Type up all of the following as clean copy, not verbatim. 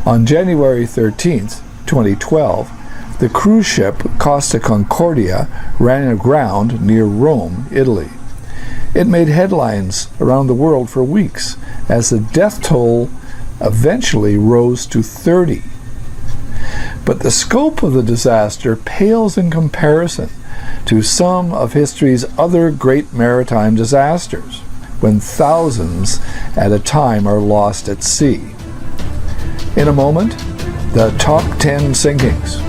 On January 13th, 2012, the cruise ship Costa Concordia ran aground near Rome, Italy. It made headlines around the world for weeks as the death toll eventually rose to 30. But the scope of the disaster pales in comparison to some of history's other great maritime disasters, when thousands at a time are lost at sea. In a moment, the top 10 sinkings.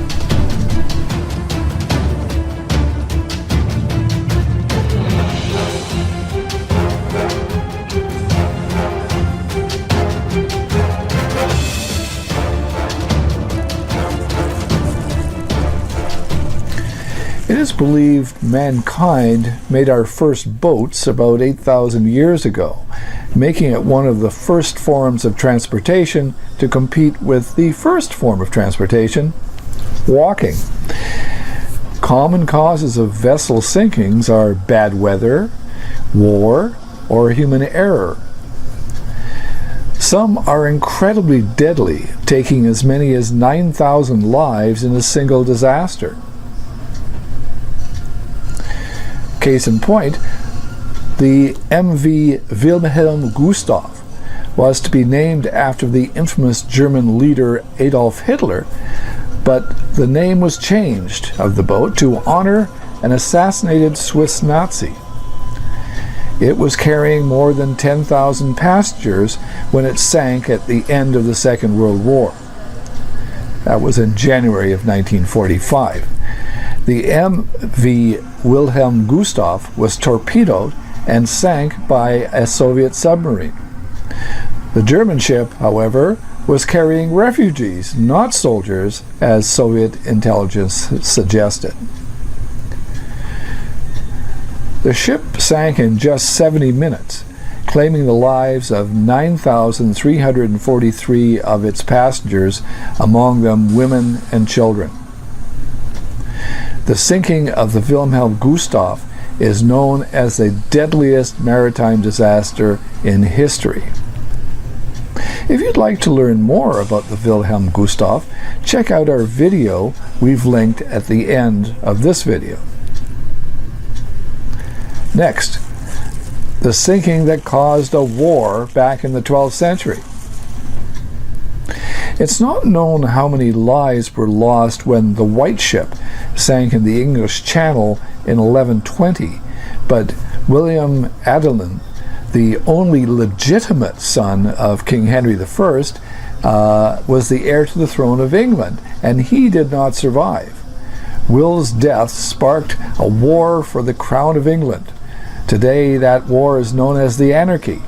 It is believed mankind made our first boats about 8,000 years ago, making it one of the first forms of transportation to compete with the first form of transportation, walking. Common causes of vessel sinkings are bad weather, war, or human error. Some are incredibly deadly, taking as many as 9,000 lives in a single disaster. Case in point, the MV Wilhelm Gustoff was to be named after the infamous German leader Adolf Hitler, but the name was changed of the boat to honor an assassinated Swiss Nazi. It was carrying more than 10,000 passengers when it sank at the end of the Second World War. That was in January of 1945. The MV Wilhelm Gustoff was torpedoed and sank by a Soviet submarine. The German ship, however, was carrying refugees, not soldiers, as Soviet intelligence suggested. The ship sank in just 70 minutes, claiming the lives of 9,343 of its passengers, among them women and children. The sinking of the Wilhelm Gustoff is known as the deadliest maritime disaster in history. If you'd like to learn more about the Wilhelm Gustoff, check out our video we've linked at the end of this video. Next, the sinking that caused a war back in the 12th century. It's not known how many lives were lost when the White Ship sank in the English Channel in 1120, but William Adelin, the only legitimate son of King Henry I, was the heir to the throne of England, and he did not survive. Will's death sparked a war for the crown of England. Today, that war is known as the Anarchy,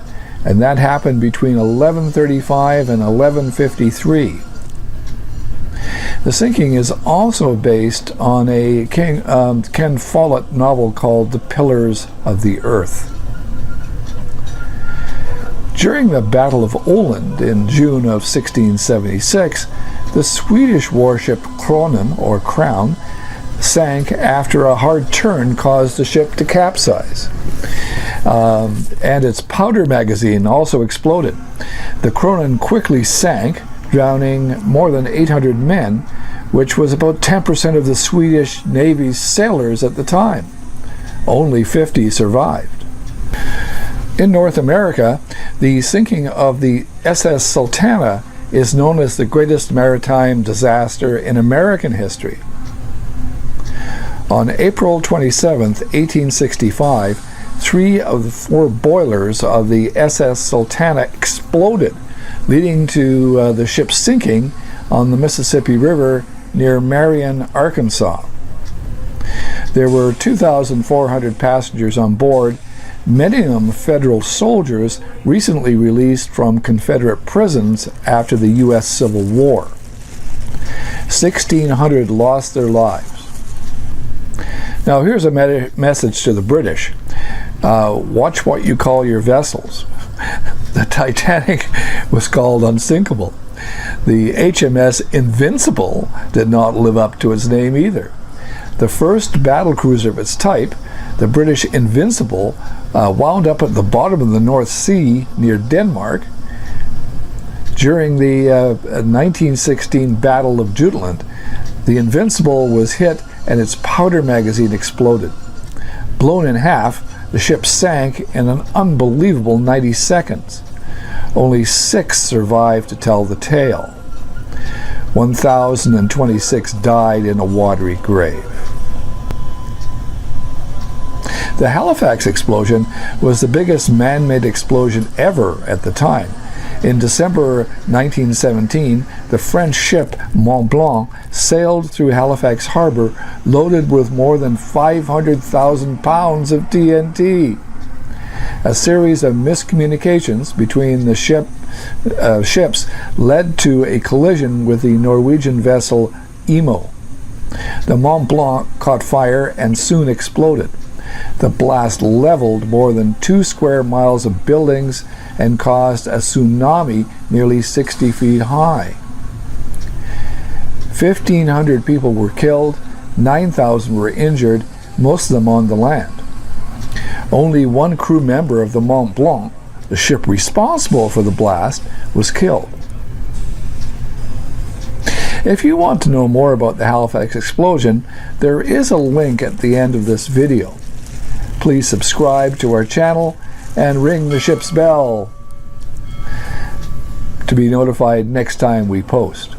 and that happened between 1135 and 1153. The sinking is also based on a Ken Follett novel called The Pillars of the Earth. During the Battle of Åland in June of 1676, the Swedish warship Kronan, or Crown, sank after a hard turn caused the ship to capsize. And its powder magazine also exploded. The Kronan quickly sank, drowning more than 800 men, which was about 10% of the Swedish Navy's sailors at the time. Only 50 survived. In North America, the sinking of the SS Sultana is known as the greatest maritime disaster in American history. On April 27, 1865, 3 of the 4 boilers of the SS Sultana exploded, leading to the ship sinking on the Mississippi River near Marion, Arkansas. There were 2,400 passengers on board, many of them federal soldiers recently released from Confederate prisons after the U.S. Civil War. 1,600 lost their lives. Now here's a message to the British. Watch what you call your vessels. The Titanic was called unsinkable. The HMS Invincible did not live up to its name either. The first battle cruiser of its type, the British Invincible, wound up at the bottom of the North Sea near Denmark. During the 1916 Battle of Jutland, the Invincible was hit and its powder magazine exploded. Blown in half, the ship sank in an unbelievable 90 seconds. Only 6 survived to tell the tale. 1,026 died in a watery grave. The Halifax explosion was the biggest man-made explosion ever at the time. In December 1917, the French ship Mont Blanc sailed through Halifax Harbor loaded with more than 500,000 pounds of TNT. A series of miscommunications between the ships led to a collision with the Norwegian vessel Imo. The Mont Blanc caught fire and soon exploded. The blast leveled more than 2 square miles of buildings and caused a tsunami nearly 60 feet high. 1,500 people were killed, 9,000 were injured, most of them on the land. Only 1 crew member of the Mont Blanc, the ship responsible for the blast, was killed. If you want to know more about the Halifax explosion, there is a link at the end of this video. Please subscribe to our channel and ring the ship's bell to be notified next time we post.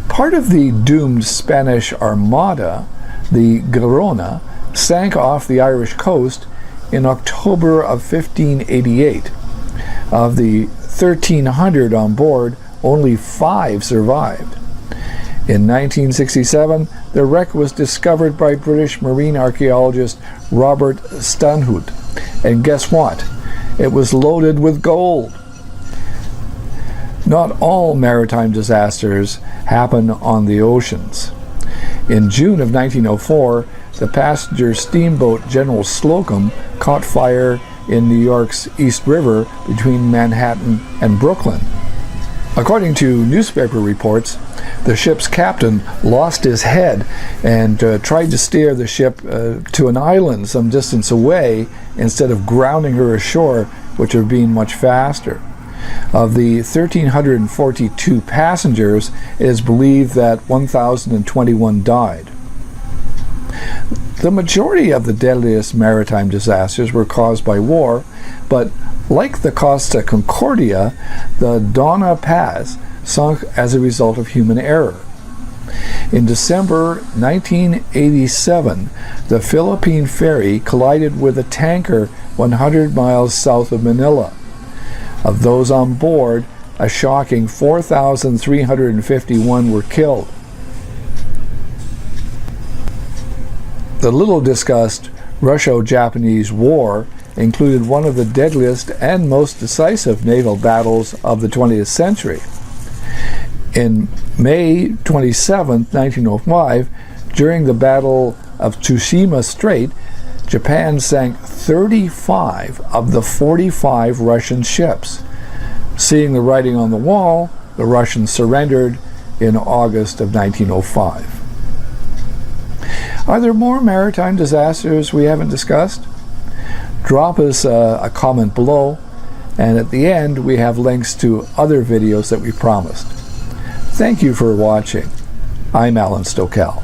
Part of the doomed Spanish Armada, the Girona, sank off the Irish coast in October of 1588. Of the 1,300 on board, only 5 survived. In 1967, the wreck was discovered by British marine archaeologist Robert Stanhope. And guess what? It was loaded with gold. Not all maritime disasters happen on the oceans. In June of 1904, the passenger steamboat General Slocum caught fire in New York's East River between Manhattan and Brooklyn. According to newspaper reports, the ship's captain lost his head and tried to steer the ship to an island some distance away instead of grounding her ashore, which would have been much faster. Of the 1,342 passengers, it is believed that 1,021 died. The majority of the deadliest maritime disasters were caused by war, but like the Costa Concordia, the Dona Paz sunk as a result of human error. In December 1987, the Philippine ferry collided with a tanker 100 miles south of Manila. Of those on board, a shocking 4,351 were killed. The little discussed Russo-Japanese War included one of the deadliest and most decisive naval battles of the 20th century. In May 27, 1905, during the Battle of Tsushima Strait, Japan sank 35 of the 45 Russian ships. Seeing the writing on the wall, the Russians surrendered in August of 1905. Are there more maritime disasters we haven't discussed? Drop us a comment below, and at the end we have links to other videos that we promised. Thank you for watching. I'm Alan Stokel.